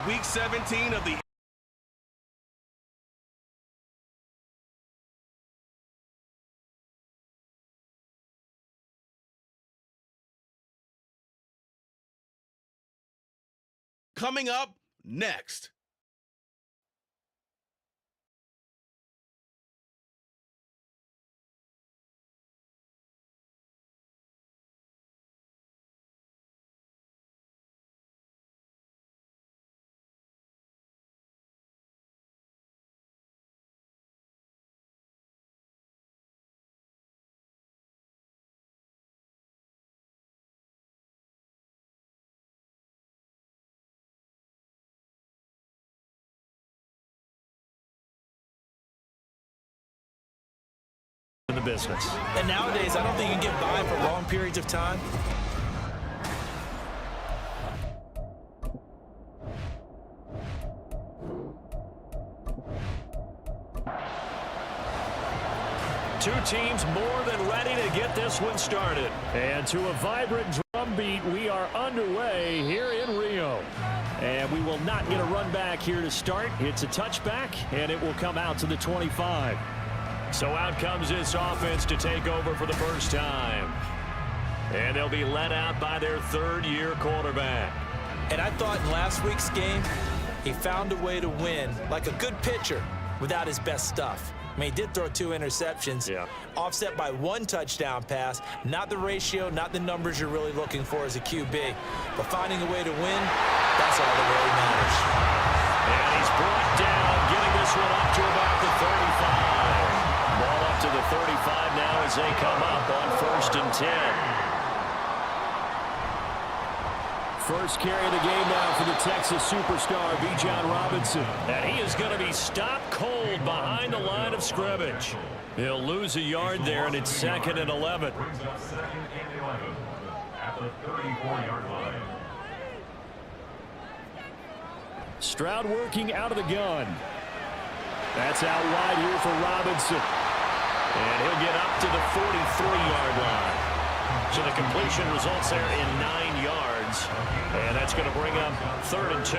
Week 17 of the coming up next. In the business. And nowadays, I don't think you can get by for long periods of time. Two teams more than ready to get this one started. And to a vibrant drumbeat, we are underway here in Rio. And we will not get a run back here to start. It's a touchback, and it will come out to the 25. So out comes this offense to take over for the first time. And they'll be led out by their third-year quarterback. And I thought in last week's game, he found a way to win like a good pitcher without his best stuff. I mean, he did throw 2 interceptions, offset by 1 touchdown pass. Not the ratio, not the numbers you're really looking for as a QB. But finding a way to win, that's all that really matters. And he's brought down, getting this one up to about the 35. Ball up to the 35 now as they come up on 1st and 10. First carry of the game now for the Texas superstar, Bijan Robinson. And he is going to be stopped cold behind the line of scrimmage. He'll lose a yard there, and it's 2nd and 11. Stroud working out of the gun. That's out wide here for Robinson. And he'll get up to the 43-yard line. So the completion results there in 9 yards. And that's going to bring up 3rd and 2.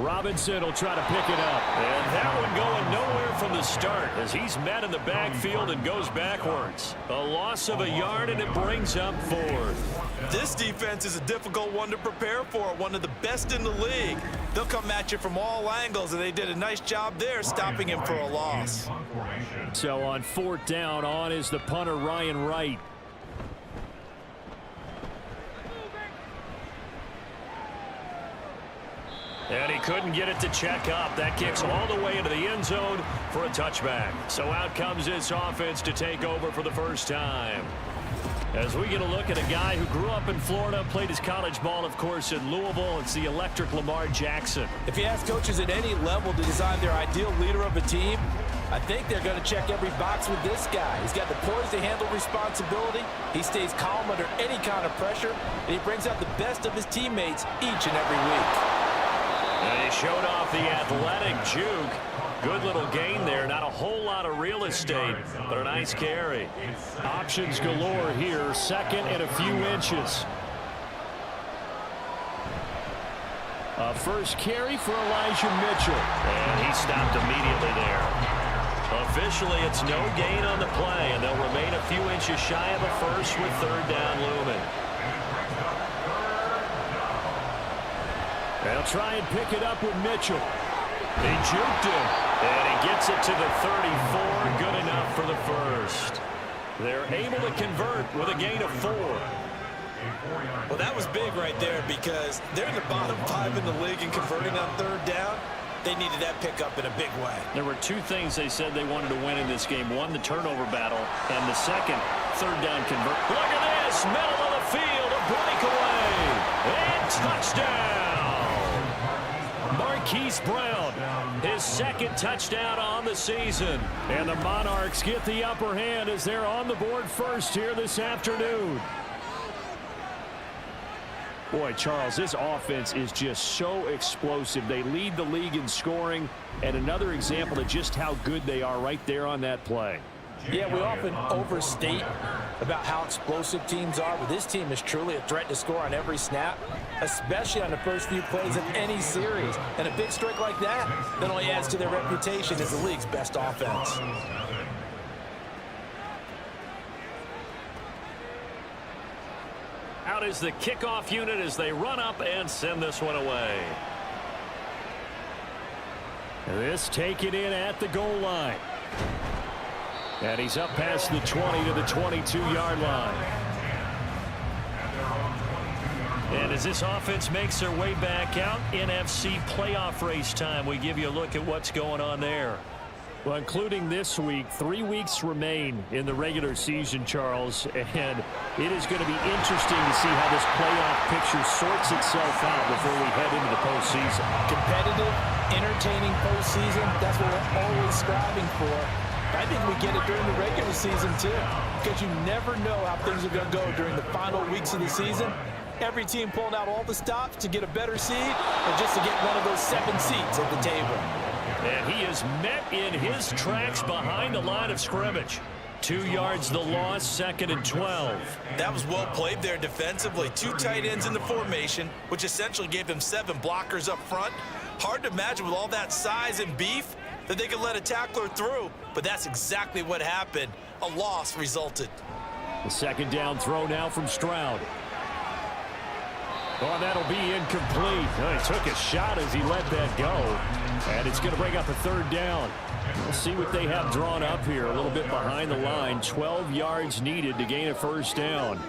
Robinson will try to pick it up. And that one going nowhere from the start as he's met in the backfield and goes backwards. A loss of a yard, and it brings up 4th. This defense is a difficult one to prepare for, one of the best in the league. They'll come at you from all angles, and they did a nice job there stopping him for a loss. So on 4th down, on is the punter, Ryan Wright. And he couldn't get it to check up. That kicks all the way into the end zone for a touchback. So out comes this offense to take over for the first time. As we get a look at a guy who grew up in Florida, played his college ball, of course, in Louisville. It's the electric Lamar Jackson. If you ask coaches at any level to design their ideal leader of a team, I think they're going to check every box with this guy. He's got the poise to handle responsibility. He stays calm under any kind of pressure, and he brings out the best of his teammates each and every week. And he showed off the athletic juke. Good little gain there. Not a whole lot of real estate, but a nice carry. Options galore here. 2nd and a few inches. A first carry for Elijah Mitchell. And he stopped immediately there. Officially, it's no gain on the play, and they'll remain a few inches shy of a first with 3rd down looming. They'll try and pick it up with Mitchell. He juked him, and he gets it to the 34. Good enough for the first. They're able to convert with a gain of 4. Well, that was big right there because they're in the bottom 5 in the league in converting on 3rd down. They needed that pickup in a big way. There were 2 things they said they wanted to win in this game. One, the turnover battle, and the second, 3rd down convert. Look at this, middle of the field, a breakaway, and touchdown. Marquise Brown, his 2nd touchdown on the season. And the Monarchs get the upper hand as they're on the board first here this afternoon. Boy, Charles, this offense is just so explosive. They lead the league in scoring, and another example of just how good they are right there on that play. Yeah, we often overstate about how explosive teams are, but this team is truly a threat to score on every snap, especially on the first few plays of any series. And a big strike like that only adds to their reputation as the league's best offense. Out is the kickoff unit as they run up and send this one away. This taken in at the goal line. And he's up past the 20 to the 22-yard line. And as this offense makes their way back out, NFC playoff race time, we give you a look at what's going on there. Well, including this week, 3 weeks remain in the regular season, Charles, and it is going to be interesting to see how this playoff picture sorts itself out before we head into the postseason. Competitive, entertaining postseason, that's what we're always striving for. I think we get it during the regular season, too, because you never know how things are going to go during the final weeks of the season. Every team pulling out all the stops to get a better seed or just to get one of those 7 seats at the table. And he is met in his tracks behind the line of scrimmage. 2 yards the loss, 2nd and 12. That was well played there defensively. 2 tight ends in the formation, which essentially gave them 7 blockers up front. Hard to imagine with all that size and beef that they could let a tackler through, but that's exactly what happened. A loss resulted. The 2nd down throw now from Stroud. Oh, that'll be incomplete. Oh, he took a shot as he let that go. And it's going to bring up a 3rd down. We'll see what they have drawn up here. A little bit behind the line. 12 yards needed to gain a 1st down.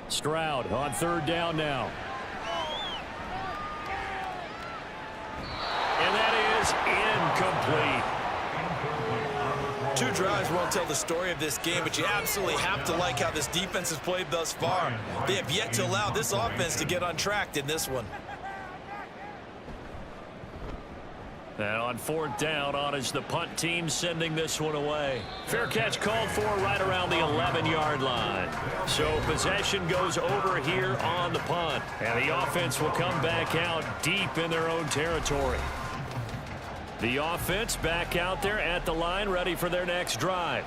Stroud on 3rd down now. And that is incomplete. 2 drives won't tell the story of this game, but you absolutely have to like how this defense has played thus far. They have yet to allow this offense to get untracked in this one. And on 4th down, on is the punt team sending this one away. Fair catch called for right around the 11-yard line. So possession goes over here on the punt. And the offense will come back out deep in their own territory. The offense back out there at the line, ready for their next drive.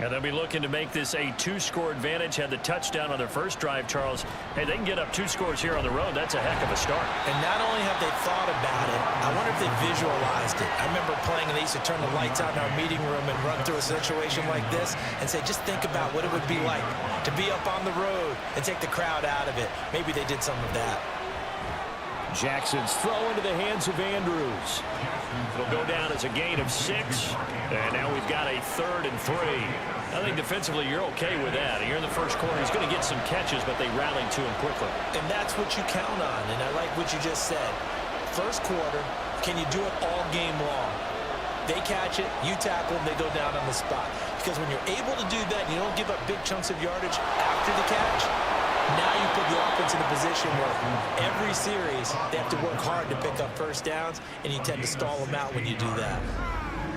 And they'll be looking to make this a 2-score advantage. Had the touchdown on their first drive, Charles. Hey, they can get up 2 scores here on the road. That's a heck of a start. And not only have they thought about it, I wonder if they visualized it. I remember playing, and they used to turn the lights out in our meeting room and run through a situation like this and say, just think about what it would be like to be up on the road and take the crowd out of it. Maybe they did some of that. Jackson's throw into the hands of Andrews. It'll go down as a gain of 6. And now we've got a 3rd and 3. I think defensively you're okay with that. You're in the first quarter. He's going to get some catches, but they rallied to him quickly. And that's what you count on. And I like what you just said. First quarter, can you do it all game long? They catch it, you tackle them, they go down on the spot. Because when you're able to do that, you don't give up big chunks of yardage after the catch. Now you put the offense in a position where every series they have to work hard to pick up 1st downs, and you tend to stall them out when you do that.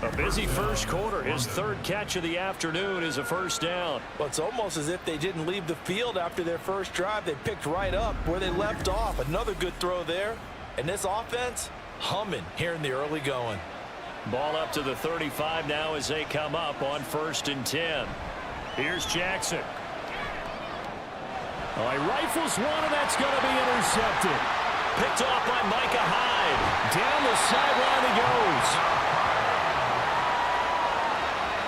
A busy first quarter. His 3rd catch of the afternoon is a 1st down. Well, it's almost as if they didn't leave the field after their first drive. They picked right up where they left off. Another good throw there. And this offense, humming here in the early going. Ball up to the 35 now as they come up on 1st and 10. Here's Jackson. Oh, he rifles one, and that's going to be intercepted. Picked off by Micah Hyde. Down the sideline he goes.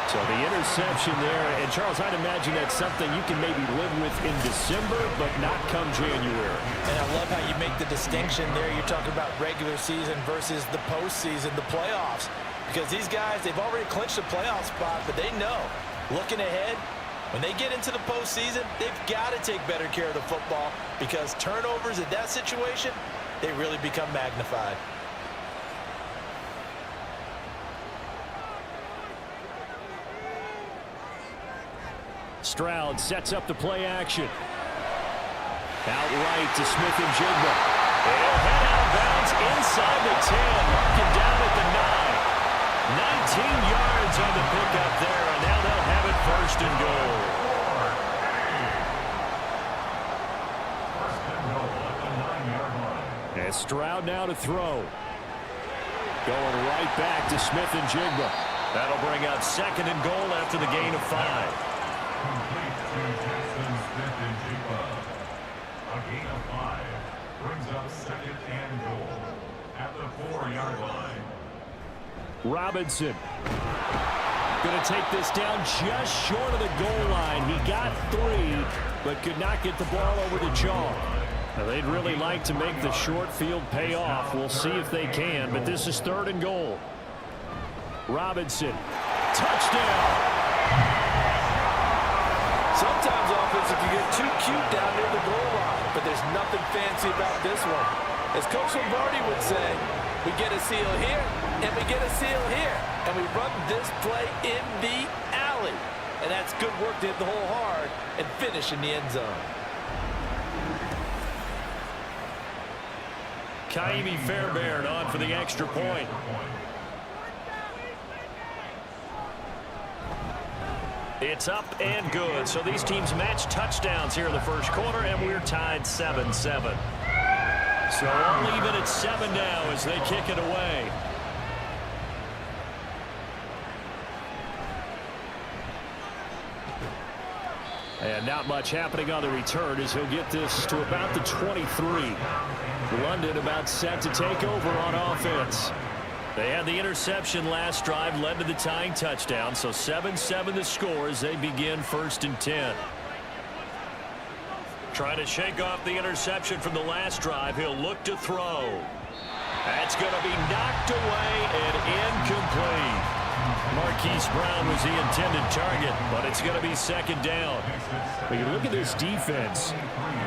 So the interception there. And, Charles, I'd imagine that's something you can maybe live with in December, but not come January. And I love how you make the distinction there. You're talking about regular season versus the postseason, the playoffs. Because these guys, they've already clinched a playoff spot, but they know, looking ahead, when they get into the postseason, they've got to take better care of the football because turnovers in that situation, they really become magnified. Stroud sets up the play action. Out right to Smith-Njigba. They'll head out of bounds inside the 10, marking down at the 9. 19 yards on the pickup there, and now they'll have it 1st and goal. And Stroud now to throw. Going right back to Smith-Njigba. That'll bring up 2nd and goal after the gain of 5. Complete to Jackson Smith-Njigba. A gain of 5 brings up 2nd and goal at the 4-yard line. Robinson going to take this down just short of the goal line. He got 3, but could not get the ball over the chalk. Now, they'd really like to make the short field pay off. We'll see if they can, but this is 3rd and goal. Robinson, touchdown. Sometimes offense can get too cute down near the goal line, but there's nothing fancy about this one. As Coach Lombardi would say, we get a seal here, and we get a seal here, and we run this play in the alley. And that's good work to hit the hole hard and finish in the end zone. Ka'imi Fairbairn on for the extra point. It's up and good. So these teams match touchdowns here in the first quarter, and we're tied 7-7. So all even at 7 now as they kick it away. And not much happening on the return as he'll get this to about the 23. London about set to take over on offense. They had the interception last drive, led to the tying touchdown, so 7-7 the score as they begin 1st and 10. Trying to shake off the interception from the last drive. He'll look to throw. That's going to be knocked away and incomplete. Marquise Brown was the intended target, but it's going to be 2nd down. But you look at this defense.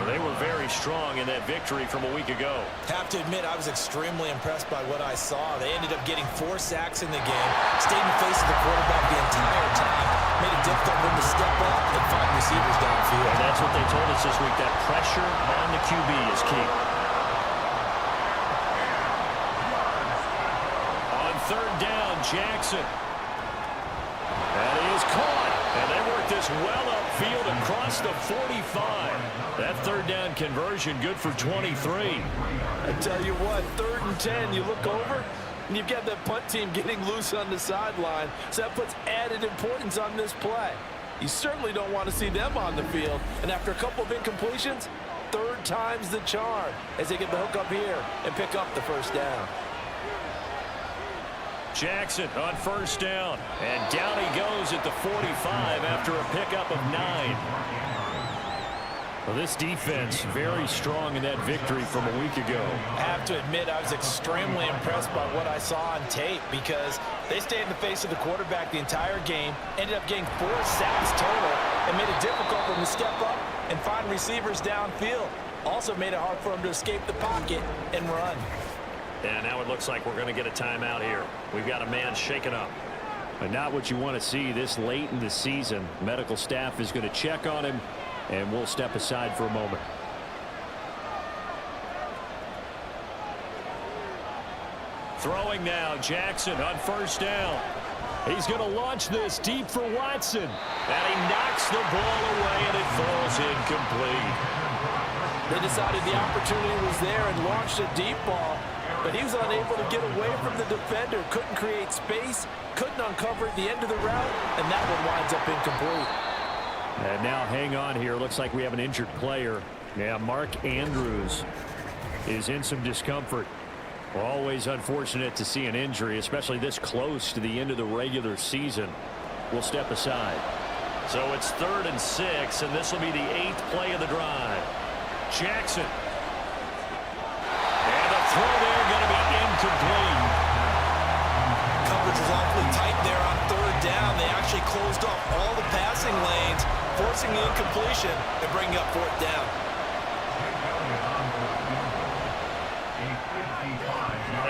They were very strong in that victory from a week ago. Have to admit, I was extremely impressed by what I saw. They ended up getting 4 sacks in the game, stayed in the face of the quarterback the entire time, made it difficult for him to step up and find receivers downfield. And that's what they told us this week, that pressure on the QB is key. On 3rd down, Jackson. And he is caught. And they work this well upfield across the 45. That 3rd down conversion good for 23. I tell you what, 3rd and 10, you look over, and you've got that punt team getting loose on the sideline. So that puts added importance on this play. You certainly don't want to see them on the field. And after a couple of incompletions, 3rd time's the charm as they get the hook up here and pick up the 1st down. Jackson on 1st down. And down he goes at the 45 after a pickup of 9. Well, this defense very strong in that victory from a week ago. I have to admit, I was extremely impressed by what I saw on tape because they stayed in the face of the quarterback the entire game, ended up getting 4 sacks total, and made it difficult for him to step up and find receivers downfield. Also made it hard for him to escape the pocket and run. And now it looks like we're going to get a timeout here. We've got a man shaken up. But not what you want to see this late in the season. Medical staff is going to check on him, and we'll step aside for a moment. Throwing now, Jackson on 1st down. He's going to launch this deep for Watson. And he knocks the ball away, and it falls incomplete. They decided the opportunity was there and launched a deep ball, but he was unable to get away from the defender, couldn't create space, couldn't uncover at the end of the route, and that one winds up incomplete. And now hang on here. Looks like we have an injured player. Yeah, Mark Andrews is in some discomfort. Well, always unfortunate to see an injury, especially this close to the end of the regular season. We'll step aside. So it's 3rd and 6, and this will be the 8th play of the drive. Jackson. And the throw there going to be incomplete. Coverage was awfully tight there on 3rd down. They actually closed off all the passing lanes, forcing the incompletion and bringing up 4th down.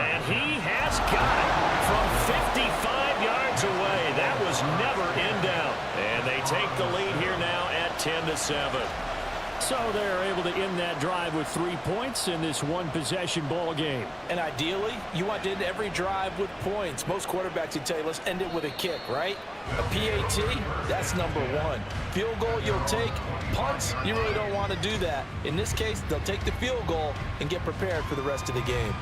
And he has got it from 55 yards away. That was never in doubt. And they take the lead here now at 10-7. So they're able to end that drive with 3 points in this one-possession ball game. And ideally, you want to end every drive with points. Most quarterbacks would tell you, let's end it with a kick, right? A PAT, that's number 1. Field goal, you'll take. Punts, you really don't want to do that. In this case, they'll take the field goal and get prepared for the rest of the game.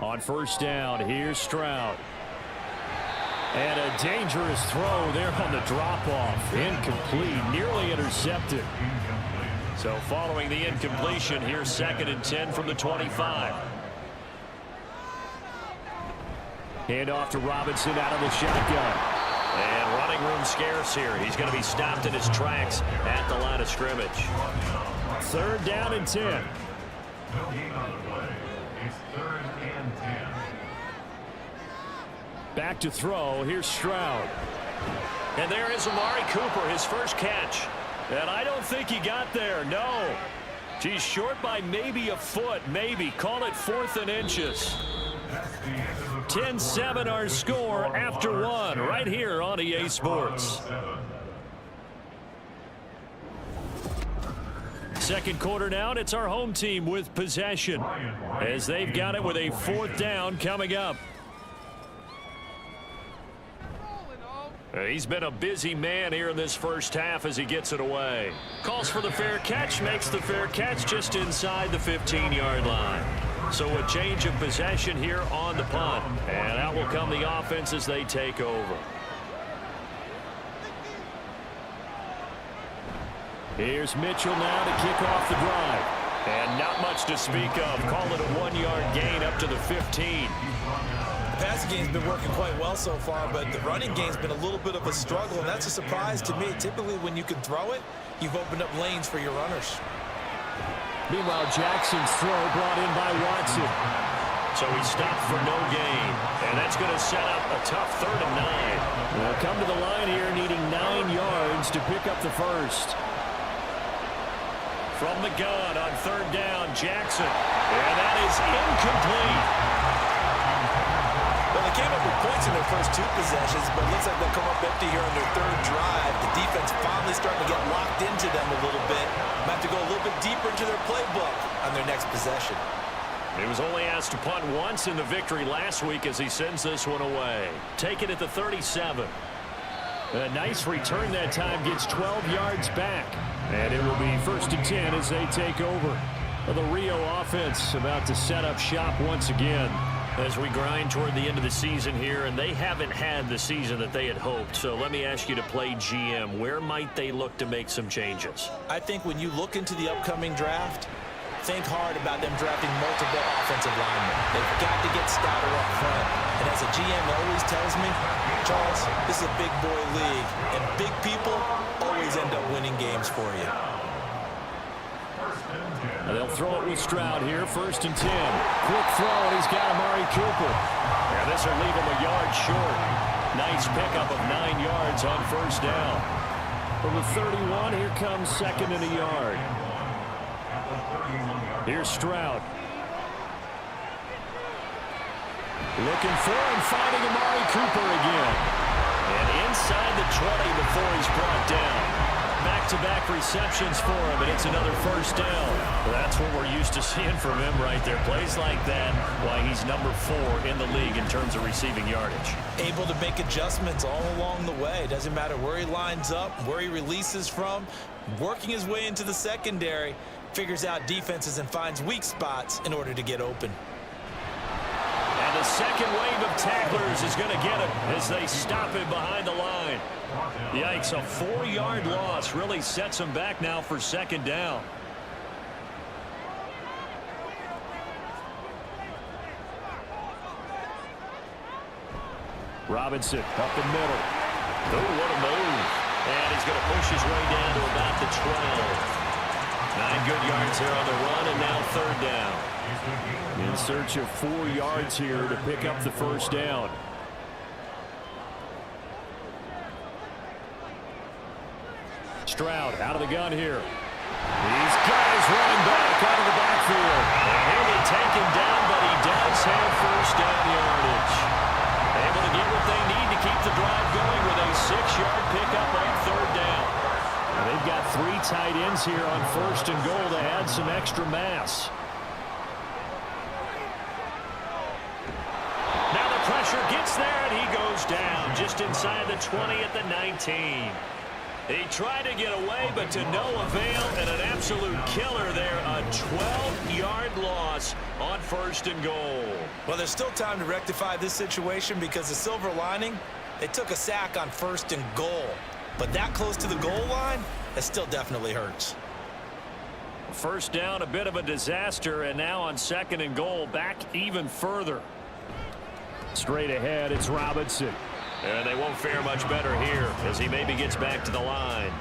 On first down, here's Stroud. And a dangerous throw there on the drop-off. Incomplete, nearly intercepted. So following the incompletion, here's 2nd and 10 from the 25. Hand off to Robinson out of the shotgun. And running room scarce here. He's going to be stopped in his tracks at the line of scrimmage. 3rd down and 10. No gain on the play. It's 3rd and 10. Back to throw. Here's Stroud. And there is Amari Cooper, his first catch. And I don't think he got there. No. He's short by maybe a foot. Maybe. Call it 4th and inches. 10-7 our score after 1 right here on EA Sports. Second quarter now, and it's our home team with possession as they've got it with a 4th down coming up. He's been a busy man here in this first half as he gets it away. Calls for the fair catch, makes the fair catch just inside the 15-yard line. So a change of possession here on the punt. And out will come the offense as they take over. Here's Mitchell now to kick off the drive. And not much to speak of. Call it a 1-yard gain up to the 15. The passing game's been working quite well so far, but the running game's been a little bit of a struggle, and that's a surprise to me. Typically, when you can throw it, you've opened up lanes for your runners. Meanwhile, Jackson's throw brought in by Watson. So he stopped for no gain. And that's going to set up a tough 3rd and 9. They'll come to the line here needing 9 yards to pick up the first. From the gun on 3rd down, Jackson. And that is incomplete. Well, they came up with points in their first 2 possessions, but it looks like they'll come up empty here on their 3rd drive. The defense finally starting to get locked into them a little bit. Might have to go a little bit deeper into their playbook on their next possession. He was only asked to punt once in the victory last week as he sends this one away. Take it at the 37. A nice return that time, gets 12 yards back. And it will be 1st and 10 as they take over. The Rio offense about to set up shop once again as we grind toward the end of the season here, and they haven't had the season that they had hoped. So let me ask you to play GM. Where might they look to make some changes? I think when you look into the upcoming draft, think hard about them drafting multiple offensive linemen. They've got to get stouter up front. And as a GM always tells me, Charles, this is a big boy league, and big people always end up winning games for you. And they'll throw it with Stroud here, 1st and 10. Quick throw, and he's got Amari Cooper. And this will leave him a yard short. Nice pickup of 9 yards on 1st down. From the 31, here comes 2nd and a yard. Here's Stroud. Looking for him, finding Amari Cooper again. And inside the 20 before he's brought down. Back-to-back receptions for him, and it's another 1st down. That's what we're used to seeing from him right there. Plays like that, why he's number 4 in the league in terms of receiving yardage. Able to make adjustments all along the way. Doesn't matter where he lines up, where he releases from. Working his way into the secondary, figures out defenses and finds weak spots in order to get open. And the second wave of tacklers is going to get him as they stop him behind the line. Yikes, a 4-yard loss really sets him back now for 2nd down. Robinson up the middle. Oh, what a move. And he's going to push his way down to about the 12. 9 good yards there on the run, and now 3rd down. In search of 4 yards here to pick up the 1st down. Stroud out of the gun here. He's got his running back out of the backfield. And he'll be taken down, but he does have 1st down yardage. Able to get what they need to keep the drive going with a 6-yard pickup on 3rd down. And they've got 3 tight ends here on 1st and goal to add some extra mass. Now the pressure gets there, and he goes down just inside the 20 at the 19. He tried to get away, but to no avail, and an absolute killer there. A 12-yard loss on 1st and goal. Well, there's still time to rectify this situation because the silver lining, they took a sack on 1st and goal. But that close to the goal line, that still definitely hurts. First down, a bit of a disaster, and now on 2nd and goal, back even further. Straight ahead, it's Robinson. And they won't fare much better here as he maybe gets back to the line.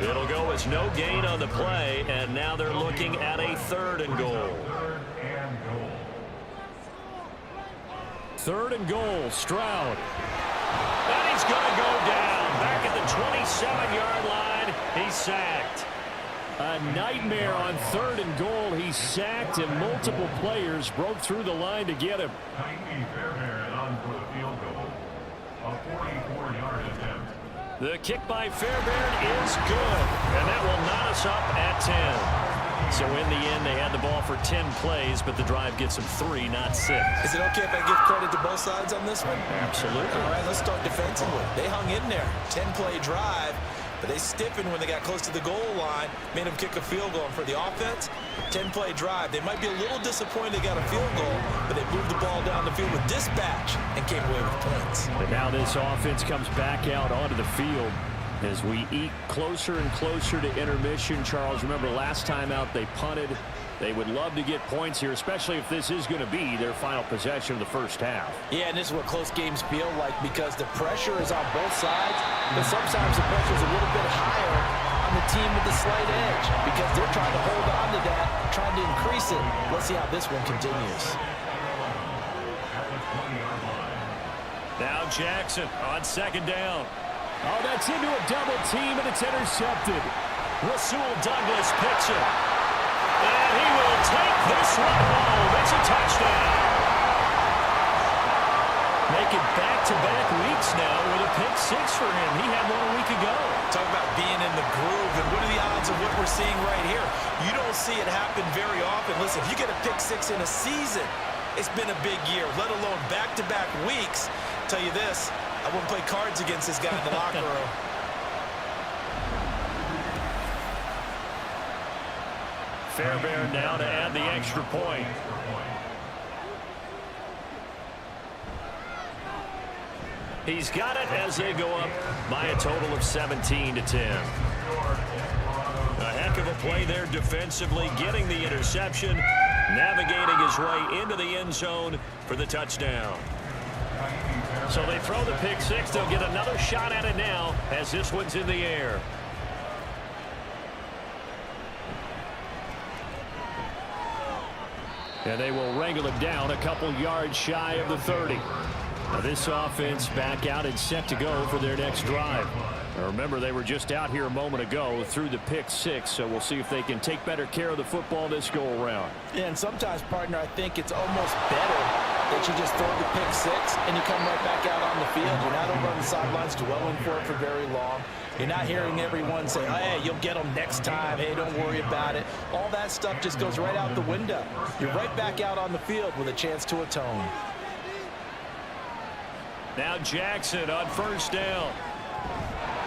It'll go as no gain on the play, and now they're looking at a 3rd and goal. 3rd and goal, Stroud. And he's going to go down. Back at the 27-yard line, he's sacked. A nightmare on 3rd and goal. He's sacked, and multiple players broke through the line to get him. The kick by Fairbairn is good, and that will knot us up at 10. So in the end, they had the ball for 10 plays, but the drive gets them 3, not 6. Is it okay if I give credit to both sides on this one? Absolutely. All right, let's start defensively. They hung in there. 10-play drive, but they stiffened when they got close to the goal line, made them kick a field goal. And for the offense, 10-play drive. They might be a little disappointed they got a field goal, but they moved the ball down the field with dispatch and came away with points. And now this offense comes back out onto the field as we eat closer and closer to intermission. Charles, remember last time out they punted. They would love to get points here, especially if this is going to be their final possession of the first half. Yeah, and this is what close games feel like because the pressure is on both sides, but sometimes the pressure is a little bit higher on the team with the slight edge because they're trying to hold on to that, trying to increase it. Let's see how this one continues. Now Jackson on 2nd down. Oh, that's into a double team, and it's intercepted. Rasul Douglas picks it. And he will take this one home. It's a touchdown. Making back-to-back weeks now with a pick 6 for him. He had 1 week ago. Talk about being in the groove, and what are the odds of what we're seeing right here? You don't see it happen very often. Listen, if you get a pick 6 in a season, it's been a big year, let alone back-to-back weeks. Tell you this, I wouldn't play cards against this guy in the locker room. Fairbairn now to add the extra point. He's got it as they go up by a total of 17-10. A heck of a play there defensively, getting the interception, navigating his way into the end zone for the touchdown. So they throw the pick 6. They'll get another shot at it now as this one's in the air. And they will wrangle it down a couple yards shy of the 30. Now this offense back out and set to go for their next drive. Now remember, they were just out here a moment ago through the pick 6, so we'll see if they can take better care of the football this go-around. Yeah, and sometimes, partner, I think it's almost better that you just throw the pick 6 and you come right back out on the field. You're not over on the sidelines dwelling for it for very long. You're not hearing everyone say, oh, hey, you'll get them next time. Hey, don't worry about it. All that stuff just goes right out the window. You're right back out on the field with a chance to atone. Now Jackson on 1st down.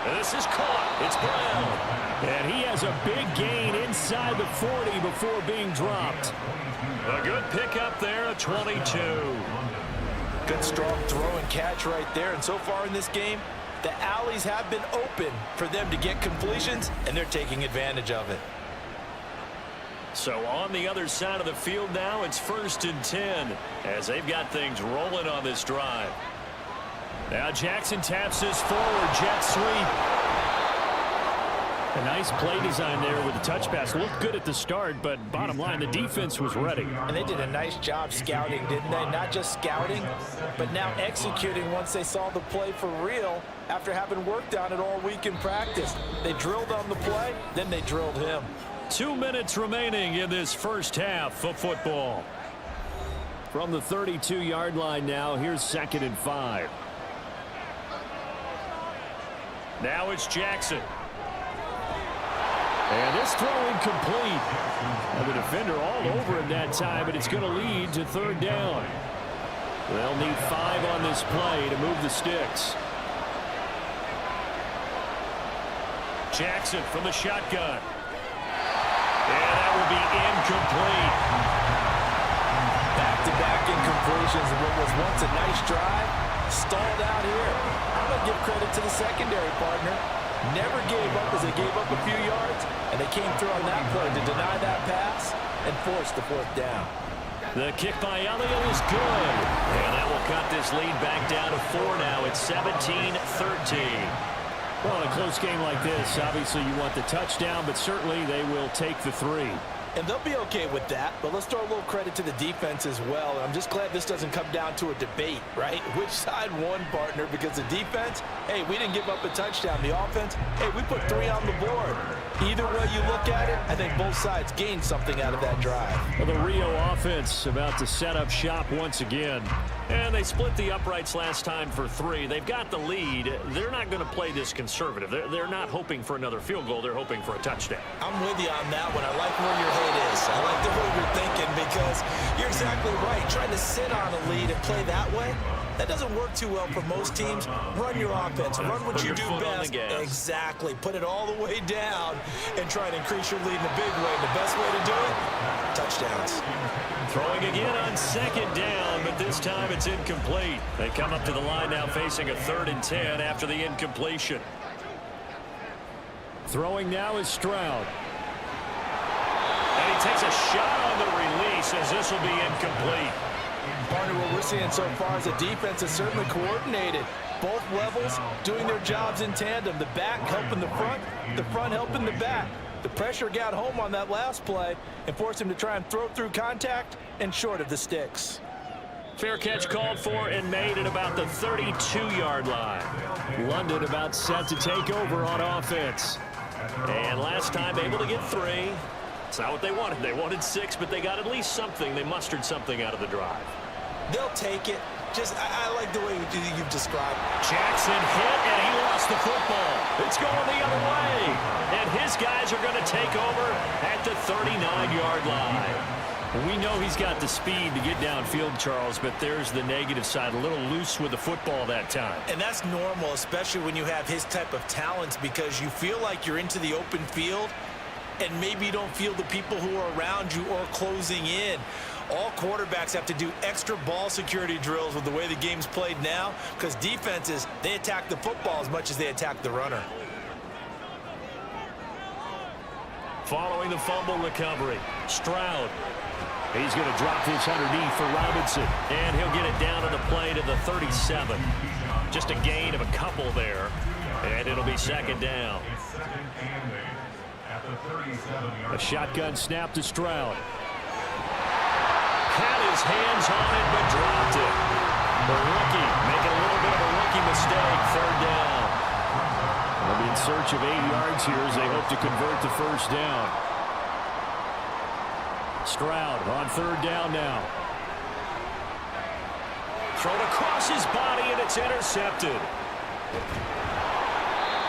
And this is caught. It's Brown. And he has a big gain inside the 40 before being dropped. A good pickup there, a 22. Good strong throw and catch right there. And so far in this game, the alleys have been open for them to get completions, and they're taking advantage of it. So on the other side of the field now, it's 1st and 10 as they've got things rolling on this drive. Now Jackson taps this forward, jet sweep. A nice play design there with the touch pass. Looked good at the start, but bottom line, the defense was ready. And they did a nice job scouting, didn't they? Not just scouting, but now executing once they saw the play for real after having worked on it all week in practice. They drilled on the play, then they drilled him. 2 minutes remaining in this first half of football. From the 32-yard line now, here's 2nd and 5. Now it's Jackson. And this throw incomplete. And the defender all over him that time, but it's going to lead to 3rd down. They'll need 5 on this play to move the sticks. Jackson from the shotgun. And that will be incomplete. Back-to-back incompletions of what was once a nice drive. Stalled out here. I'm going to give credit to the secondary partner. Never gave up as they gave up a few yards, and they came through on that play to deny that pass and force the fourth down. The kick by Elliott is good. And that will cut this lead back down to 4 now. It's 17-13. Well, in a close game like this, obviously you want the touchdown, but certainly they will take the 3. And they'll be okay with that, but let's throw a little credit to the defense as well. I'm just glad this doesn't come down to a debate, right? Which side won, partner? Because the defense, hey, we didn't give up a touchdown. The offense, hey, we put 3 on the board. Either way you look at it, I think both sides gained something out of that drive. Well, the Rio offense about to set up shop once again. And they split the uprights last time for 3. They've got the lead. They're not going to play this conservative. They're not hoping for another field goal. They're hoping for a touchdown. I'm with you on that one. I like where your head is. I like the way you're thinking because you're exactly right. Trying to sit on a lead and play that way, that doesn't work too well for most teams. Run your offense. Run what you do best. Exactly. Put it all the way down and try and increase your lead in a big way. And the best way to do it, touchdowns. Throwing again on 2nd down, but this time it's incomplete. They come up to the line now facing a 3rd and 10 after the incompletion. Throwing now is Stroud. And he takes a shot on the release as this will be incomplete. Partner, what we're seeing so far is the defense is certainly coordinated. Both levels doing their jobs in tandem. The back helping the front helping the back. The pressure got home on that last play and forced him to try and throw through contact and short of the sticks. Fair catch called for and made at about the 32-yard line. London about set to take over on offense. And last time able to get 3. It's not what they wanted. They wanted 6, but they got at least something. They mustered something out of the drive. They'll take it. I like the way you've described. Jackson hit, and he lost the football. It's going the other way. And his guys are going to take over at the 39-yard line. We know he's got the speed to get downfield, Charles, but there's the negative side. A little loose with the football that time. And that's normal, especially when you have his type of talents, because you feel like you're into the open field, and maybe you don't feel the people who are around you or closing in. All quarterbacks have to do extra ball security drills with the way the game's played now, because defenses, they attack the football as much as they attack the runner. Following the fumble recovery, Stroud. He's going to drop this underneath for Robinson, and he'll get it down on the play to the 37. Just a gain of a couple there, and it'll be 2nd down. A shotgun snap to Stroud. Had his hands on it, but dropped it. The rookie making a little bit of a rookie mistake. 3rd down. They'll be in search of 8 yards here as they hope to convert the 1st down. Stroud on 3rd down now. Thrown across his body, and it's intercepted.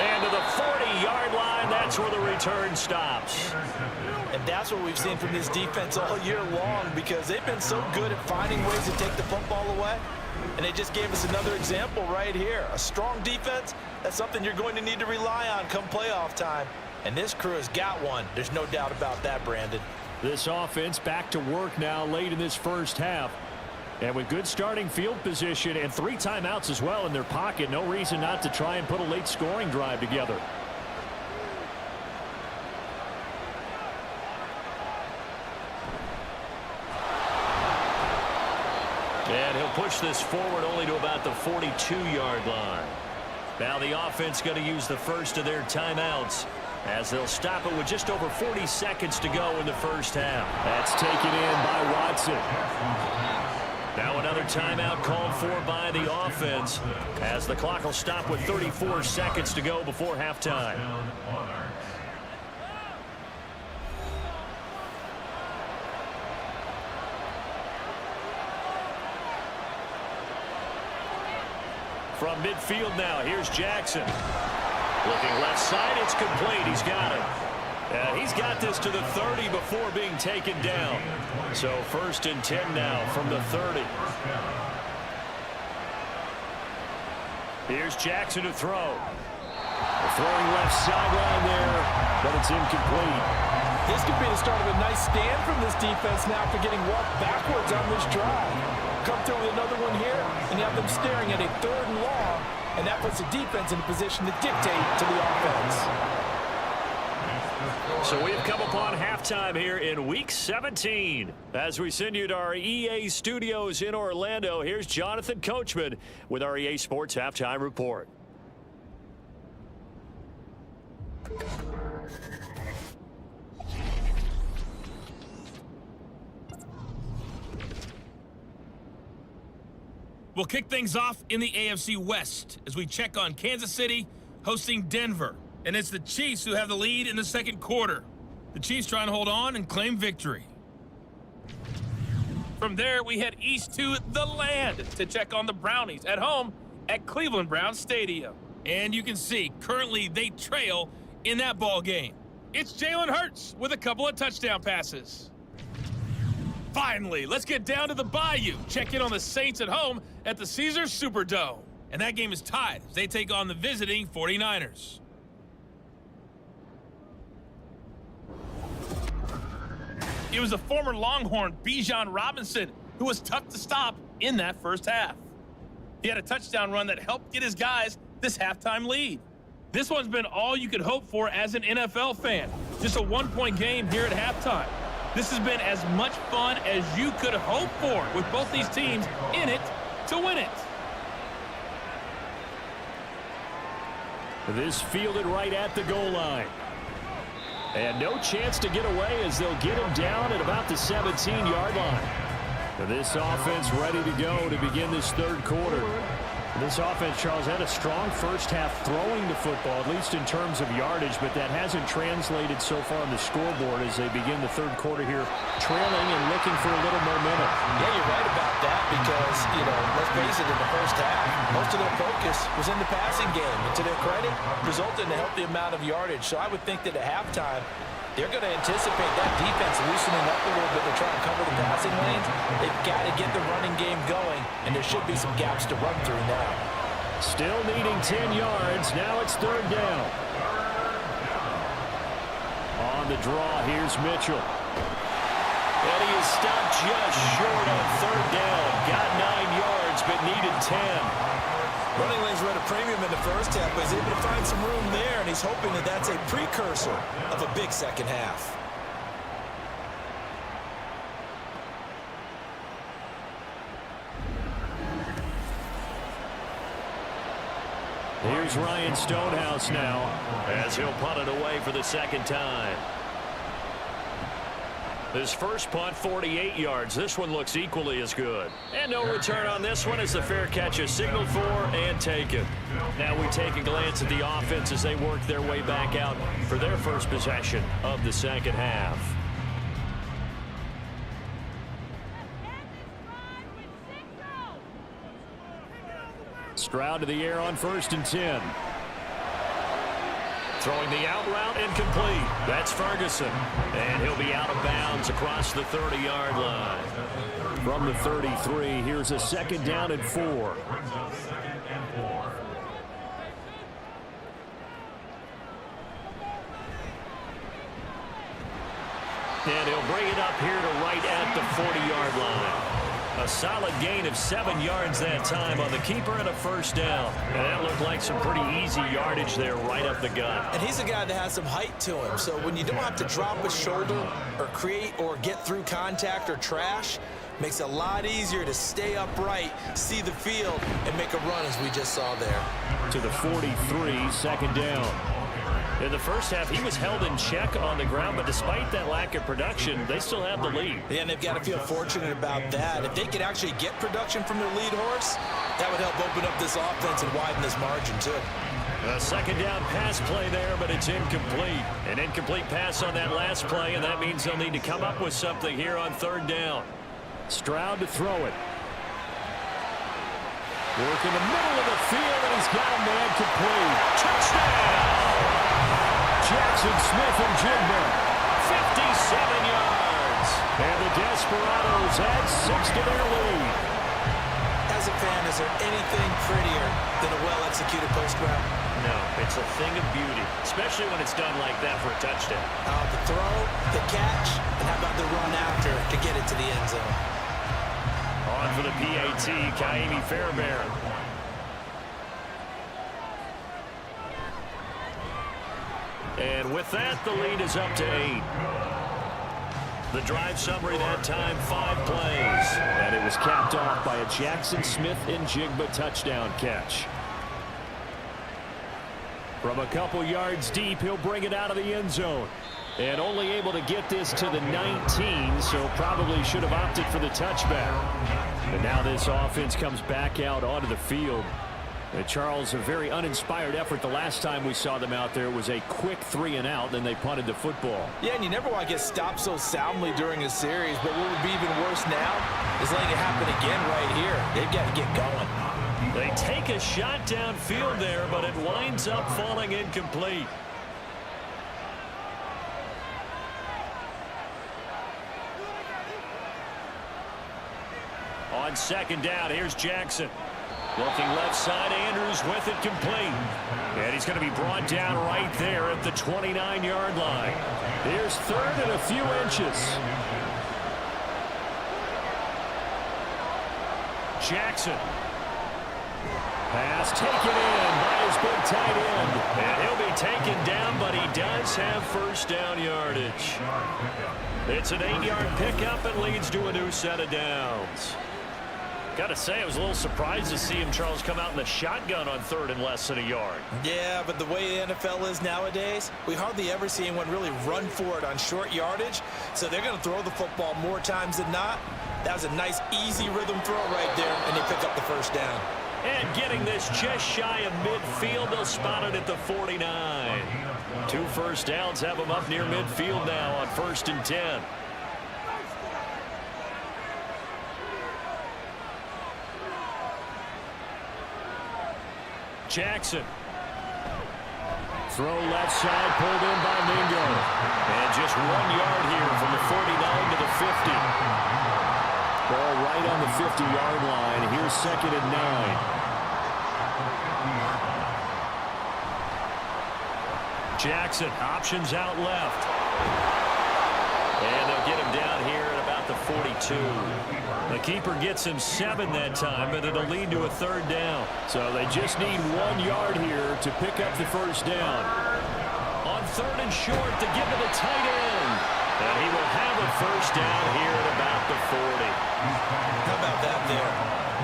And to the 40-yard line, that's where the return stops. And that's what we've seen from this defense all year long, because they've been so good at finding ways to take the football away. And they just gave us another example right here. A strong defense, that's something you're going to need to rely on come playoff time. And this crew has got one. There's no doubt about that, Brandon. This offense back to work now late in this 1st half. And with good starting field position and 3 timeouts as well in their pocket, no reason not to try and put a late scoring drive together. And he'll push this forward only to about the 42-yard line. Now the offense going to use the first of their timeouts as they'll stop it with just over 40 seconds to go in the 1st half. That's taken in by Watson. Now another timeout called for by the offense as the clock will stop with 34 seconds to go before halftime. From midfield now, here's Jackson. Looking left side, it's complete. He's got it. He's got this to the 30 before being taken down. So 1st and 10 now from the 30. Here's Jackson to throw. throwing left sideline there, but it's incomplete. This could be the start of a nice stand from this defense now for getting walked backwards on this drive. Come through with another one here, and you have them staring at a 3rd and long, and that puts the defense in a position to dictate to the offense. So we've come upon halftime here in Week 17. As we send you to our EA studios in Orlando, here's Jonathan Coachman with our EA Sports Halftime Report. We'll kick things off in the AFC West as we check on Kansas City hosting Denver. And it's the Chiefs who have the lead in the second quarter. The Chiefs trying to hold on and claim victory. From there, we head east to the land to check on the Brownies at home at Cleveland Browns Stadium. And you can see, currently they trail in that ball game. It's Jalen Hurts with a couple of touchdown passes. Finally, let's get down to the Bayou. Check in on the Saints at home at the Caesars Superdome. And that game is tied as they take on the visiting 49ers. It was a former Longhorn, Bijan Robinson, who was tough to stop in that first half. He had a touchdown run that helped get his guys this halftime lead. This one's been all you could hope for as an NFL fan. Just a one-point game here at halftime. This has been as much fun as you could hope for with both these teams in it to win it. This fielded right at the goal line. And no chance to get away as they'll get him down at about the 17-yard line. This offense ready to go to begin this third quarter. This offense, Charles, had a strong first half throwing the football, at least in terms of yardage, but that hasn't translated so far on the scoreboard as they begin the third quarter here, trailing and looking for a little momentum. Yeah, you're right about that because, let's face it, in the first half, most of their focus was in the passing game. And to their credit, resulted in a healthy amount of yardage. So I would think that at halftime, they're going to anticipate that defense loosening up a little bit to try and cover the passing lanes. They've got to get the running game going, and there should be some gaps to run through now. Still needing 10 yards. Now it's third down. On the draw, here's Mitchell. And he is stopped just short on third down. Got 9 yards, but needed 10. Running lanes were at a premium in the first half, but he's able to find some room there, and he's hoping that that's a precursor of a big second half. Here's Ryan Stonehouse now as he'll punt it away for the second time. His first punt, 48 yards. This one looks equally as good. And no return on this one as the fair catch is signaled for and taken. Now we take a glance at the offense as they work their way back out for their first possession of the second half. Stroud to the air on 1st and 10. Throwing the out route incomplete. That's Ferguson. And he'll be out of bounds across the 30-yard line. From the 33, here's a second down and 4. And he'll bring it up here to right at the 40-yard line. A solid gain of 7 yards that time on the keeper and a first down. And that looked like some pretty easy yardage there right up the gut. And he's a guy that has some height to him. So when you don't have to drop a shoulder or create or get through contact or trash, makes it a lot easier to stay upright, see the field, and make a run as we just saw there. To the 43, second down. In the first half, he was held in check on the ground, but despite that lack of production, they still have the lead. Yeah, and they've got to feel fortunate about that. If they could actually get production from their lead horse, that would help open up this offense and widen this margin, too. A second down pass play there, but it's incomplete. An incomplete pass on that last play, and that means they'll need to come up with something here on third down. Stroud to throw it. Work in the middle of the field, and he's got a man complete. Touchdown! Jackson Smith and Jigba, 57 yards. And the Desperados add 6 to their lead. As Crescent fan, is there anything prettier than a well-executed post route? No, it's a thing of beauty, especially when it's done like that for a touchdown. The throw, the catch, and how about the run after to get it to the end zone? On for the PAT, Ka'imi Fairbairn. And with that, the lead is up to 8. The drive summary that time, 5 plays. And it was capped off by a Jackson Smith-Njigba touchdown catch. From a couple yards deep, he'll bring it out of the end zone. And only able to get this to the 19, so probably should have opted for the touchback. But now this offense comes back out onto the field. And Charles, a very uninspired effort the last time we saw them out there. It was a quick 3-and-out, then they punted the football. Yeah, and you never want to get stopped so soundly during a series, but what would be even worse now is letting it happen again right here. They've got to get going. They take a shot downfield there, but it winds up falling incomplete. On second down, here's Jackson. Looking left side, Andrews with it complete. And he's going to be brought down right there at the 29-yard line. Here's third and a few inches. Jackson. Pass taken in by his big tight end. And he'll be taken down, but he does have first down yardage. It's an 8-yard pickup and leads to a new set of downs. Got to say, I was a little surprised to see him, Charles, come out in the shotgun on third and less than a yard. Yeah, but the way the NFL is nowadays, we hardly ever see anyone really run for it on short yardage. So they're going to throw the football more times than not. That was a nice, easy rhythm throw right there, and they pick up the first down. And getting this just shy of midfield, they'll spot it at the 49. 2 first downs have them up near midfield now on 1st and 10. Jackson. Throw left side, pulled in by Mingo. And just 1 yard here from the 49 to the 50. Ball right on the 50-yard line. Here's 2nd and 9. Jackson, options out left. And they'll get him down here at about the 42. The keeper gets him 7 that time, but it'll lead to a 3rd down. So they just need 1 yard here to pick up the first down. On 3rd and short to give to the tight end. And he will have a first down here at about the 40. How about that there?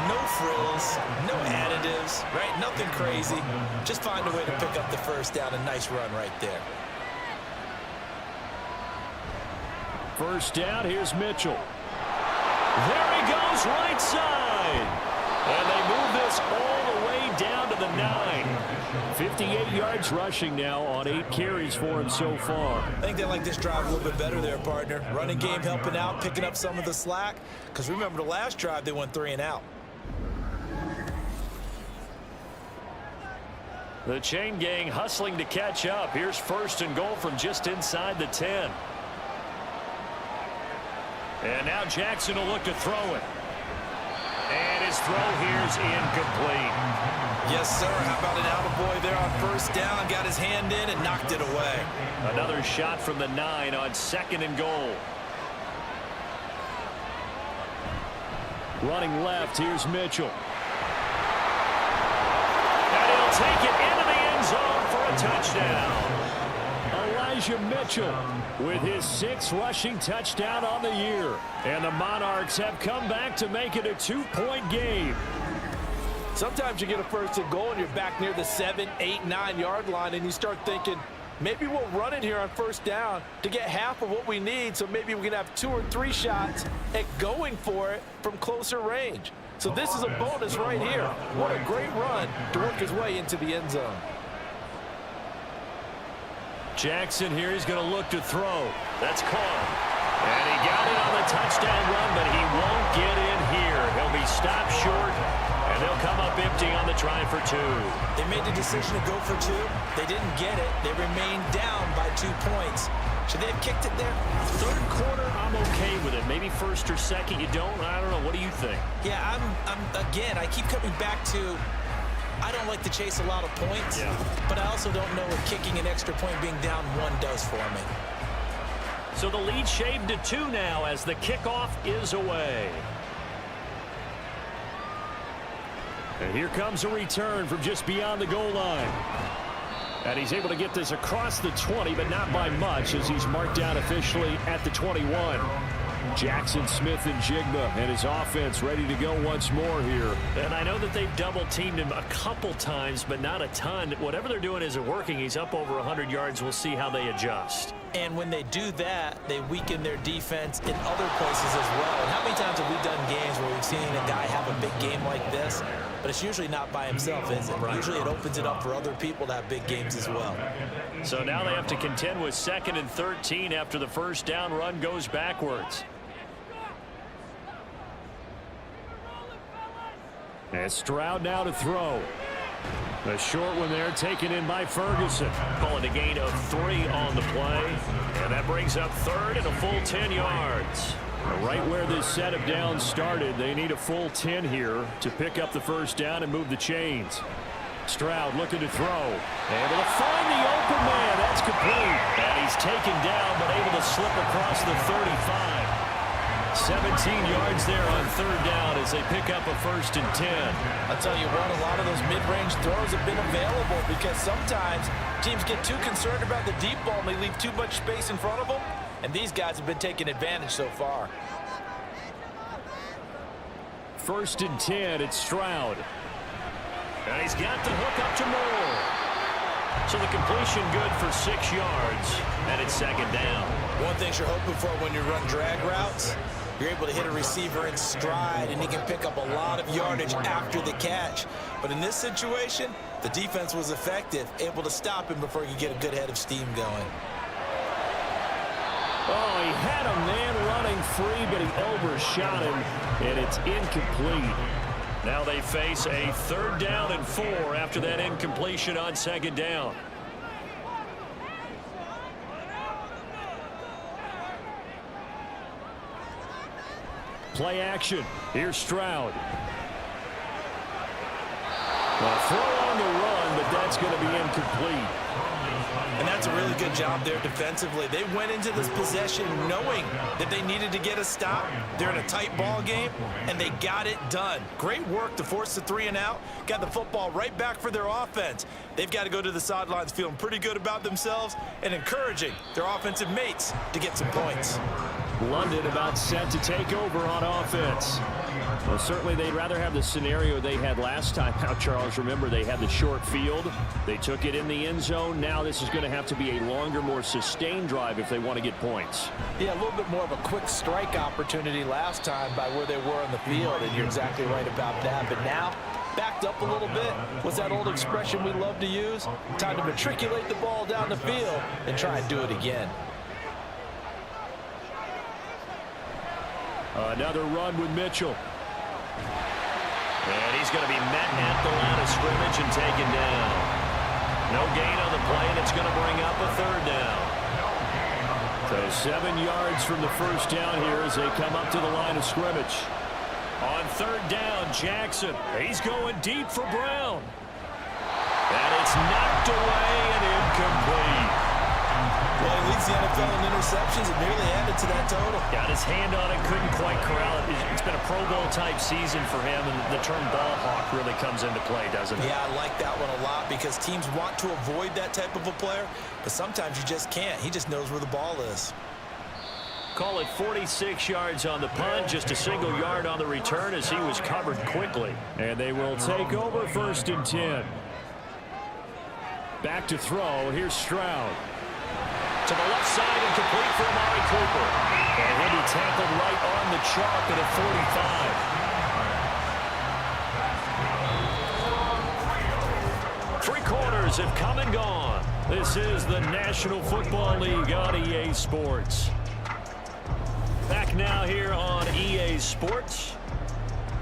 No frills, no additives, right? Nothing crazy. Just find a way to pick up the first down. A nice run right there. First down, here's Mitchell. There he goes, right side. And they move this all the way down to the 9. 58 yards rushing now on 8 carries for him so far. I think they like this drive a little bit better there, partner. Running game helping out, picking up some of the slack. Because remember the last drive, they went 3-and-out. The chain gang hustling to catch up. Here's 1st and goal from just inside the 10. And now Jackson will look to throw it. And his throw here's incomplete. Yes, sir. How about an attaboy there on 1st down? Got his hand in and knocked it away. Another shot from the 9 on 2nd and goal. Running left, here's Mitchell. And he'll take it into the end zone for a touchdown. Elijah Mitchell with his 6th rushing touchdown on the year. And the Monarchs have come back to make it a 2-point game. Sometimes you get a 1st and goal and you're back near the 7, 8, 9-yard line and you start thinking, maybe we'll run it here on 1st down to get half of what we need, so maybe we can have 2 or 3 shots at going for it from closer range. So this is a bonus right here. What a great run to work his way into the end zone. Jackson here, he's going to look to throw. That's caught. And he got it on the touchdown run, but he won't get in here. He'll be stopped short, and they'll come up empty on the try for 2. They made the decision to go for 2. They didn't get it. They remained down by 2 points. Should they have kicked it there? Third quarter, I'm okay with it. Maybe first or second, you don't. I don't know. What do you think? Yeah, again, I keep coming back to I don't like to chase a lot of points, but I also don't know what kicking an extra point being down 1 does for me. So the lead shaved to 2 now as the kickoff is away. And here comes a return from just beyond the goal line. And he's able to get this across the 20, but not by much as he's marked down officially at the 21. Jackson Smith-Njigba and his offense ready to go once more here. And I know that they've double-teamed him a couple times, but not a ton. Whatever they're doing isn't working. He's up over 100 yards. We'll see how they adjust. And when they do that, they weaken their defense in other places as well. And how many times have we done games where we've seen a guy have a big game like this? But it's usually not by himself, is it? Right. Usually it opens it up for other people to have big games as well. So now they have to contend with 2nd and 13 after the first down run goes backwards. And Stroud now to throw. A short one there taken in by Ferguson. Calling a gain of 3 on the play. And that brings up 3rd and a full 10 yards. Right where this set of downs started, they need a full 10 here to pick up the first down and move the chains. Stroud looking to throw. Able to find the open man. That's complete. And he's taken down, but able to slip across the 35. 17 yards there on 3rd down as they pick up a 1st and 10. I'll tell you what, a lot of those mid-range throws have been available because sometimes teams get too concerned about the deep ball and they leave too much space in front of them. And these guys have been taking advantage so far. 1st and 10, it's Stroud. And he's got the hook up to Moore. So the completion good for 6 yards. And it's 2nd down. One thing you're hoping for when you run drag routes, you're able to hit a receiver in stride, and he can pick up a lot of yardage after the catch. But in this situation, the defense was effective, able to stop him before he could get a good head of steam going. Oh, he had a man running free, but he overshot him, and it's incomplete. Now they face a 3rd down and 4 after that incompletion on 2nd down. Play action. Here's Stroud. A throw on the run, but that's going to be incomplete. And that's a really good job there defensively. They went into this possession knowing that they needed to get a stop. They're in a tight ball game, and they got it done. Great work to force the 3 and out. Got the football right back for their offense. They've got to go to the sidelines feeling pretty good about themselves and encouraging their offensive mates to get some points. London about set to take over on offense. Well, certainly they'd rather have the scenario they had last time out, Charles. Remember, they had the short field. They took it in the end zone. Now this is going to have to be a longer, more sustained drive if they want to get points. Yeah, a little bit more of a quick strike opportunity last time by where they were on the field, and you're exactly right about that. But now, backed up a little bit. What's that old expression we love to use? Time to matriculate the ball down the field and try and do it again. Another run with Mitchell. And he's going to be met at the line of scrimmage and taken down. No gain on the play, and it's going to bring up a 3rd down. So 7 yards from the first down here as they come up to the line of scrimmage. On 3rd down, Jackson. He's going deep for Brown. And it's knocked away and incomplete. Well, he leads the NFL in interceptions and nearly added to that total. Got his hand on it, couldn't quite corral it. It's been a Pro Bowl-type season for him, and the term ball hawk really comes into play, doesn't it? Yeah, I like that one a lot because teams want to avoid that type of a player, but sometimes you just can't. He just knows where the ball is. Call it 46 yards on the punt, just a single yard on the return as he was covered quickly. And they will take over 1st and 10. Back to throw. Here's Stroud. To the left side and complete for Amari Cooper. And he'll be tackled right on the chalk at a 45. 3 quarters have come and gone. This is the National Football League on EA Sports. Back now here on EA Sports.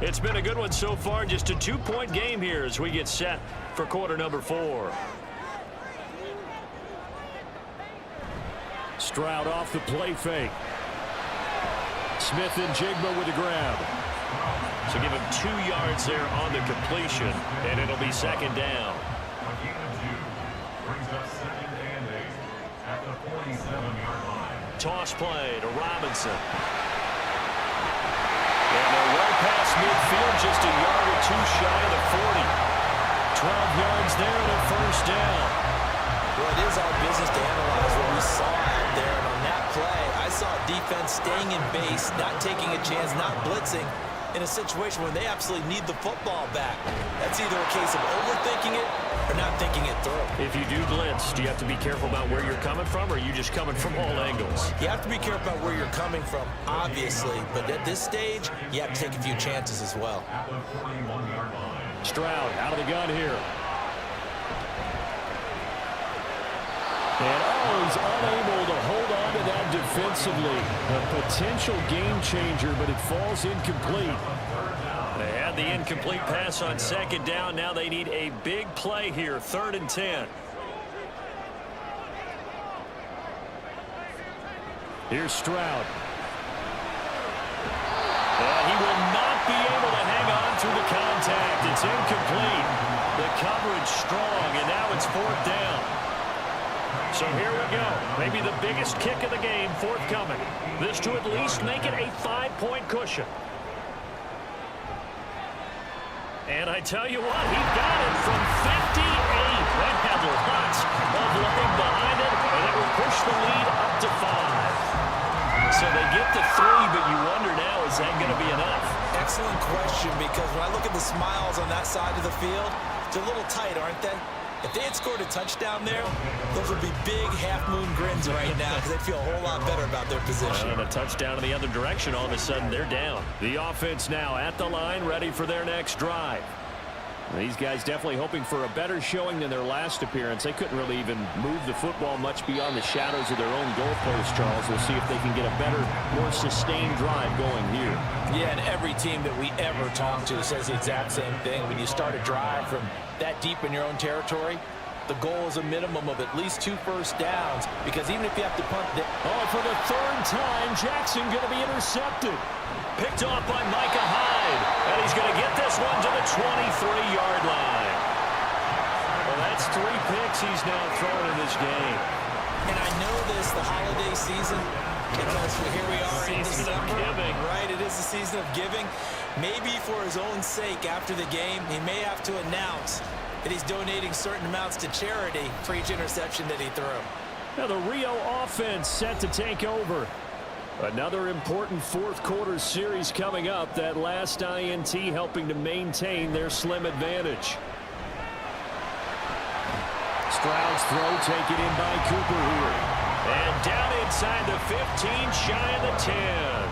It's been a good one so far. Just a 2-point game here as we get set for quarter number 4. Stroud off the play fake. Smith and Jigba with the grab. So give him 2 yards there on the completion, and it'll be second down. A gain of 2 brings up 2nd and 8 at the 47-yard line. Toss play to Robinson. And they're well past midfield, just a yard or 2 shy of the 40. 12 yards there and a first down. Well, it is our business to analyze what we saw out there. And on that play, I saw defense staying in base, not taking a chance, not blitzing in a situation where they absolutely need the football back. That's either a case of overthinking it or not thinking it through. If you do blitz, do you have to be careful about where you're coming from, or are you just coming from all angles? You have to be careful about where you're coming from, obviously. But at this stage, you have to take a few chances as well. At the 41-yard line. Stroud out of the gun here. And he's unable to hold on to that defensively. A potential game changer, but it falls incomplete. They had the incomplete pass on second down. Now they need a big play here, 3rd and 10. Here's Stroud. And he will not be able to hang on through the contact. It's incomplete. The coverage strong, and now it's 4th down. So here we go. Maybe the biggest kick of the game forthcoming. This to at least make it a 5-point cushion. And I tell you what, he got it from 58. That had lots of leg behind it, and it will push the lead up to 5. So they get to 3, but you wonder now, is that going to be enough? Excellent question, because when I look at the smiles on that side of the field, they're a little tight, aren't they? If they had scored a touchdown there, those would be big half-moon grins right now because they'd feel a whole lot better about their position. And a touchdown in the other direction, all of a sudden they're down. The offense now at the line, ready for their next drive. These guys definitely hoping for a better showing than their last appearance. They couldn't really even move the football much beyond the shadows of their own goalpost, Charles. We'll see if they can get a better, more sustained drive going here. Yeah, and every team that we ever talk to says the exact same thing. When you start a drive from that deep in your own territory, the goal is a minimum of at least 2 first downs, because even if you have to punt it. Oh, for the 3rd time, Jackson going to be intercepted. Picked off by Micah Hyde. And he's going to get this one to the 23-yard line. Well, that's 3 picks he's now thrown in this game. And I know this, the holiday season, because here we are in December. Right, it is the season of giving. Maybe for his own sake after the game, he may have to announce that he's donating certain amounts to charity for each interception that he threw. Now the Rio offense set to take over. Another important 4th quarter series coming up. That last INT helping to maintain their slim advantage. Stroud's throw taken in by Cooper here. And down inside the 15, shy of the 10.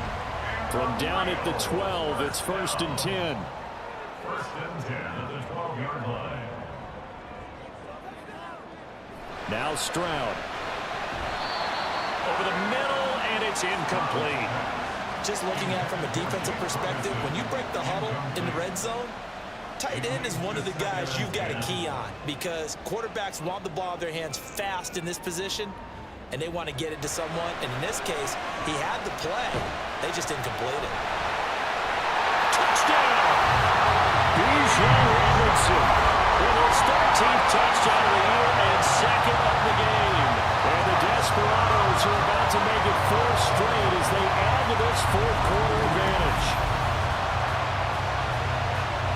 From down at the 12, it's 1st and 10. 1st and 10 at the 12-yard line. Now Stroud. Over the middle, and it's incomplete. Just looking at it from a defensive perspective, when you break the huddle in the red zone, tight end is one of the guys you've got to key on, because quarterbacks want the ball in their hands fast in this position, and they want to get it to someone. And in this case, he had the play. They just didn't complete it. Touchdown! Bijan Robinson with his 13th touchdown of the year and 2nd of the game. And the Desperados are about to make it 4 straight as they add to this 4th quarter advantage.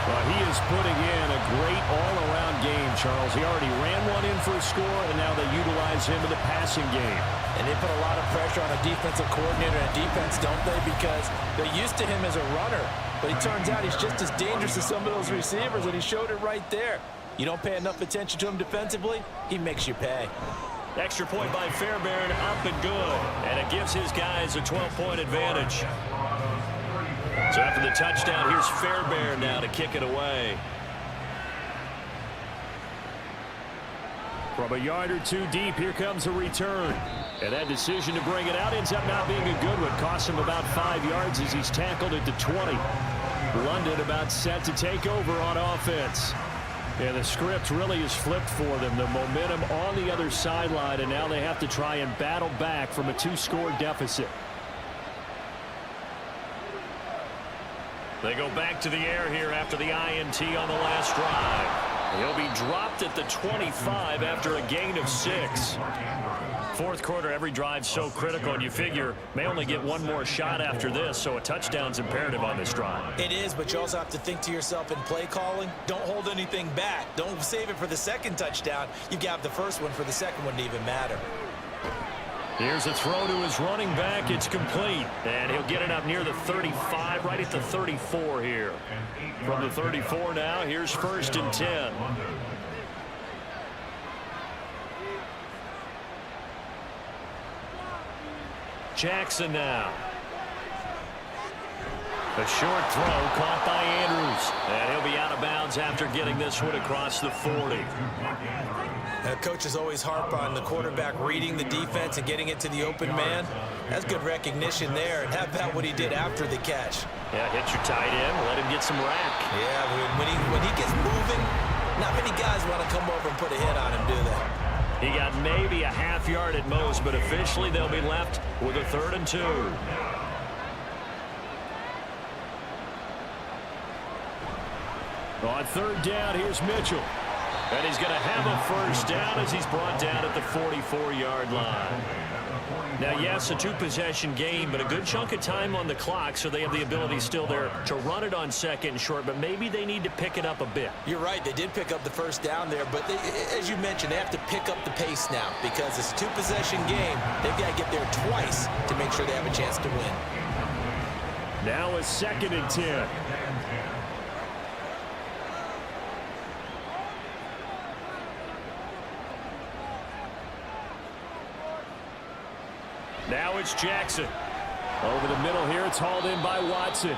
Well, he is putting in a great all-around game, Charles. He already ran one in for a score, and now they utilize him in the passing game. And they put a lot of pressure on a defensive coordinator and defense, don't they? Because they're used to him as a runner. But it turns out he's just as dangerous as some of those receivers, and he showed it right there. You don't pay enough attention to him defensively, he makes you pay. Extra point by Fairbairn, up and good. And it gives his guys a 12-point advantage. So after the touchdown, here's Fairbairn now to kick it away. From a yard or 2 deep, here comes a return. And that decision to bring it out ends up not being a good one. Costs him about 5 yards as he's tackled at the 20. London about set to take over on offense. Yeah, the script really is flipped for them. The momentum on the other sideline, and now they have to try and battle back from a 2-score deficit. They go back to the air here after the INT on the last drive. He'll be dropped at the 25 after a gain of 6. Fourth quarter, every drive so critical, and you figure may only get one more shot after this, so a touchdown's imperative on this drive. It is, but you also have to think to yourself in play calling, don't hold anything back. Don't save it for the second touchdown. You've got the first one for the second one to even matter. Here's a throw to his running back. It's complete. And he'll get it up near the 35, right at the 34 here. From the 34 now, here's 1st and 10. Jackson now. A short throw caught by Andrews. And he'll be out of bounds after getting this one across the 40. Coaches always harp on the quarterback reading the defense and getting it to the open man. That's good recognition there. And how about what he did after the catch? Yeah, hit your tight end, let him get some rack. Yeah, when he gets moving, not many guys want to come over and put a hit on him, do they? He got maybe a half yard at most, but officially they'll be left with a 3rd and 2. On 3rd down, here's Mitchell. And he's going to have a 1st down as he's brought down at the 44-yard line. Now, yes, a 2-possession game, but a good chunk of time on the clock, so they have the ability still there to run it on 2nd and short, but maybe they need to pick it up a bit. You're right. They did pick up the 1st down there, but as you mentioned, they have to pick up the pace now because it's a 2-possession game. They've got to get there twice to make sure they have a chance to win. Now a 2nd and 10. Now it's Jackson. Over the middle here, it's hauled in by Watson.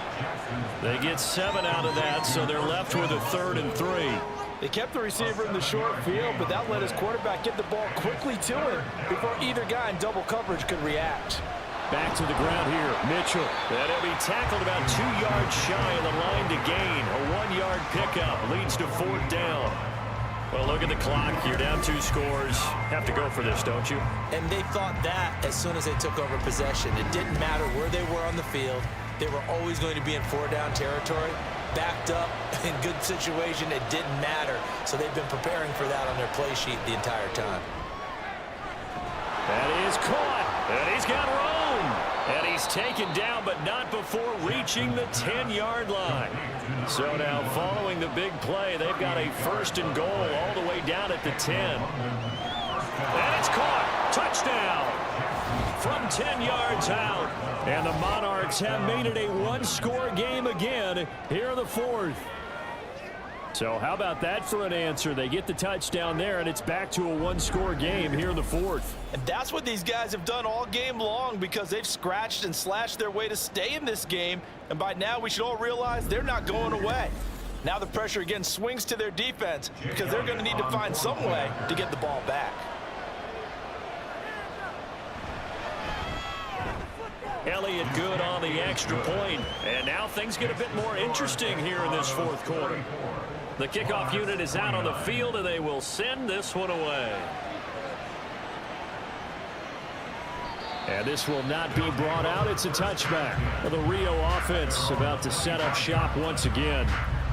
They get 7 out of that, so they're left with a 3rd and 3. They kept the receiver in the short field, but that let his quarterback get the ball quickly to him before either guy in double coverage could react. Back to the ground here, Mitchell. And he'll be tackled about 2 yards shy of the line to gain. A 1-yard pickup leads to 4th down. Well, look at the clock. You're down 2 scores. Have to go for this, don't you? And they thought that as soon as they took over possession. It didn't matter where they were on the field. They were always going to be in 4-down territory. Backed up, in good situation, it didn't matter. So they've been preparing for that on their play sheet the entire time. That is caught. And he's got room. And he's taken down, but not before reaching the 10-yard line. So now, following the big play, they've got a 1st and goal all the way down at the 10. And it's caught. Touchdown. From 10 yards out. And the Monarchs have made it a 1-score game again here in the 4th. So how about that for an answer? They get the touchdown there, and it's back to a 1-score game here in the 4th. And that's what these guys have done all game long because they've scratched and slashed their way to stay in this game. And by now, we should all realize they're not going away. Now the pressure again swings to their defense because they're going to need to find some way to get the ball back. Elliott good on the extra point. And now things get a bit more interesting here in this 4th quarter. The kickoff unit is out on the field, and they will send this one away. And this will not be brought out. It's a touchback. The Rio offense about to set up shop once again.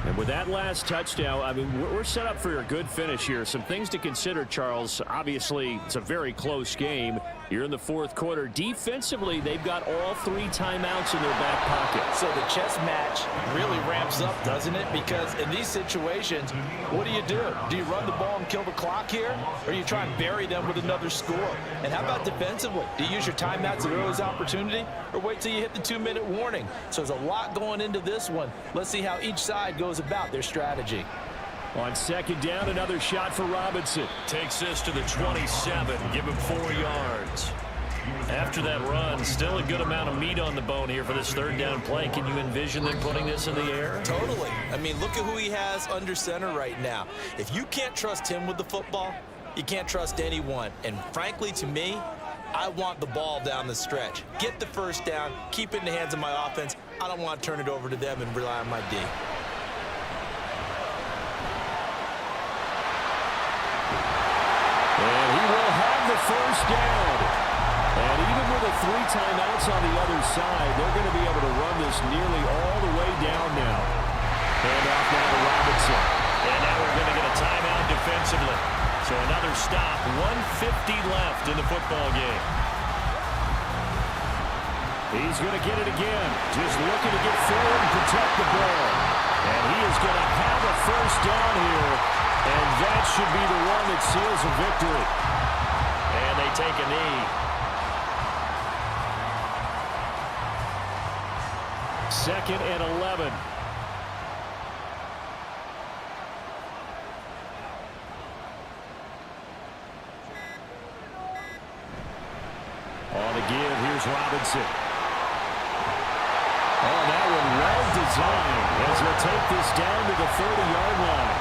And with that last touchdown, I mean, we're set up for a good finish here. Some things to consider, Charles. Obviously, it's a very close game. You're in the 4th quarter. Defensively, they've got all 3 timeouts in their back pocket. So the chess match really ramps up, doesn't it? Because in these situations, what do? Do you run the ball and kill the clock here? Or do you try and bury them with another score? And how about defensively? Do you use your timeouts at earliest opportunity? Or wait till you hit the 2-minute warning? So there's a lot going into this one. Let's see how each side goes about their strategy. On 2nd down, another shot for Robinson. Takes this to the 27. Give him 4 yards. After that run, still a good amount of meat on the bone here for this 3rd down play. Can you envision them putting this in the air? Totally. I mean, look at who he has under center right now. If you can't trust him with the football, you can't trust anyone. And frankly, to me, I want the ball down the stretch. Get the 1st down, keep it in the hands of my offense. I don't want to turn it over to them and rely on my D. first down. And even with the 3 timeouts on the other side, they're going to be able to run this nearly all the way down now. Hand off now to Robinson. And now we're going to get a timeout defensively. So another stop, 1:50 left in the football game. He's going to get it again. Just looking to get forward and protect the ball. And he is going to have a first down here. And that should be the one that seals a victory. And they take a knee. Second and 11. On the give, here's Robinson. Oh, that one well designed as he'll take this down to the 30-yard line.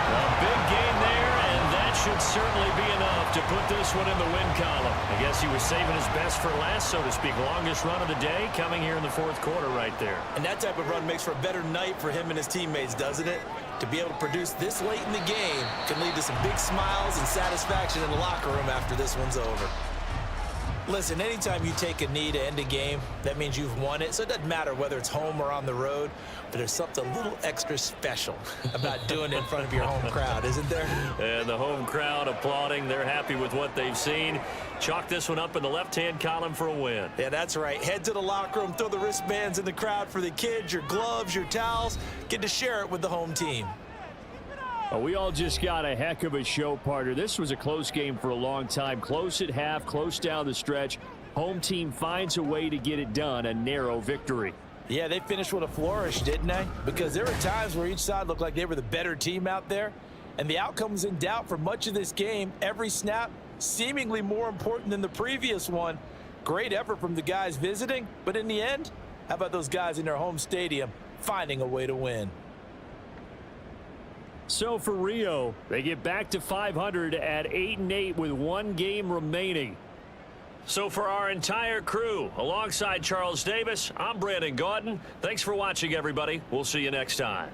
A big gain there, and that should certainly be enough to put this one in the win column. I guess he was saving his best for last, so to speak. Longest run of the day coming here in the 4th quarter right there. And that type of run makes for a better night for him and his teammates, doesn't it? To be able to produce this late in the game can lead to some big smiles and satisfaction in the locker room after this one's over. Listen, anytime you take a knee to end a game, that means you've won it. So it doesn't matter whether it's home or on the road, but there's something a little extra special about doing it in front of your home crowd, isn't there? And the home crowd applauding. They're happy with what they've seen. Chalk this one up in the left-hand column for a win. Yeah, that's right. Head to the locker room, throw the wristbands in the crowd for the kids, your gloves, your towels. Get to share it with the home team. Oh, we all just got a heck of a show, partner. This was a close game for a long time. Close at half, close down the stretch. Home team finds a way to get it done. A narrow victory. Yeah, they finished with a flourish, didn't they? Because there were times where each side looked like they were the better team out there. And the outcome was in doubt for much of this game. Every snap seemingly more important than the previous one. Great effort from the guys visiting. But in the end, how about those guys in their home stadium finding a way to win? So for Rio, they get back to 500 at 8-8 with 1 game remaining. So for our entire crew, alongside Charles Davis, I'm Brandon Gaudin. Thanks for watching, everybody. We'll see you next time.